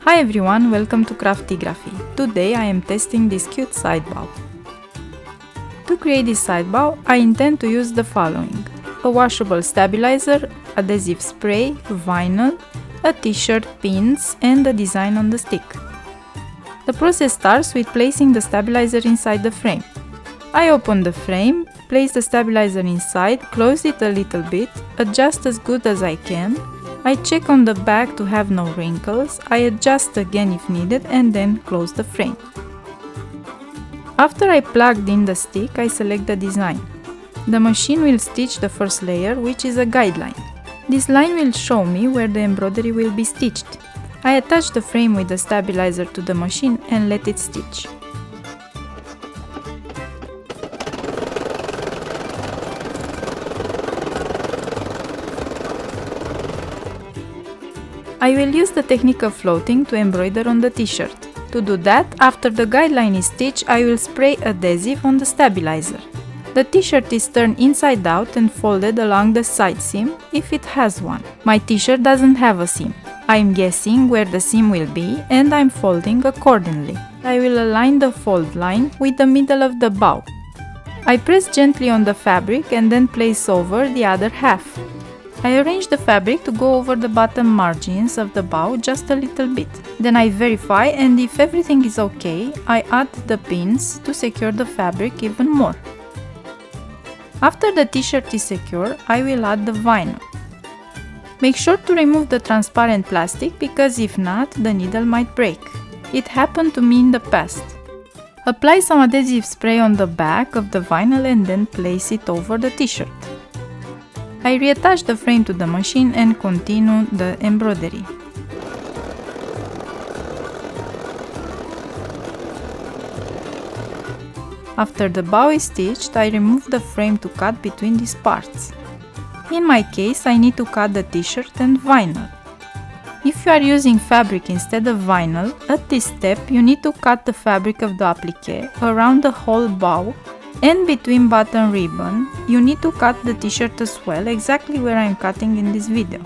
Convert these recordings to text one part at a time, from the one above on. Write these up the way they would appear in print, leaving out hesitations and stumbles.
Hi everyone, welcome to Craftigraphy. Today I am testing this cute side bow. To create this side bow, I intend to use the following: a washable stabilizer, adhesive spray, vinyl, a t-shirt, pins, and a design on the stick. The process starts with placing the stabilizer inside the frame. I open the frame, place the stabilizer inside, close it a little bit, adjust as good as I can. I check on the back to have no wrinkles, I adjust again if needed, and then close the frame. After I plugged in the stick, I select the design. The machine will stitch the first layer, which is a guideline. This line will show me where the embroidery will be stitched. I attach the frame with the stabilizer to the machine and let it stitch. I will use the technique of floating to embroider on the t-shirt. To do that, after the guideline is stitched, I will spray adhesive on the stabilizer. The t-shirt is turned inside out and folded along the side seam, if it has one. My t-shirt doesn't have a seam. I am guessing where the seam will be and I am folding accordingly. I will align the fold line with the middle of the bow. I press gently on the fabric and then place over the other half. I arrange the fabric to go over the bottom margins of the bow just a little bit. Then I verify, and if everything is okay, I add the pins to secure the fabric even more. After the t-shirt is secure, I will add the vinyl. Make sure to remove the transparent plastic because if not, the needle might break. It happened to me in the past. Apply some adhesive spray on the back of the vinyl and then place it over the t-shirt. I reattach the frame to the machine and continue the embroidery. After the bow is stitched, I remove the frame to cut between these parts. In my case, I need to cut the t-shirt and vinyl. If you are using fabric instead of vinyl, at this step you need to cut the fabric of the applique around the whole bow, and between button ribbon, you need to cut the t-shirt as well, exactly where I am cutting in this video.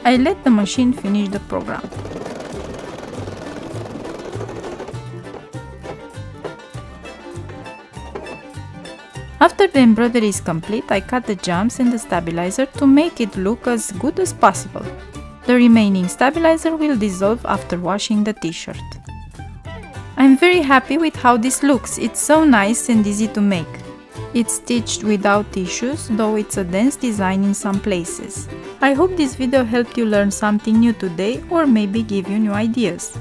I let the machine finish the program. After the embroidery is complete, I cut the jumps in the stabilizer to make it look as good as possible. The remaining stabilizer will dissolve after washing the t-shirt. I'm very happy with how this looks, it's so nice and easy to make. It's stitched without issues, though it's a dense design in some places. I hope this video helped you learn something new today or maybe give you new ideas.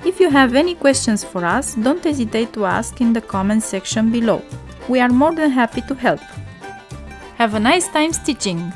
If you have any questions for us, don't hesitate to ask in the comments section below. We are more than happy to help. Have a nice time stitching!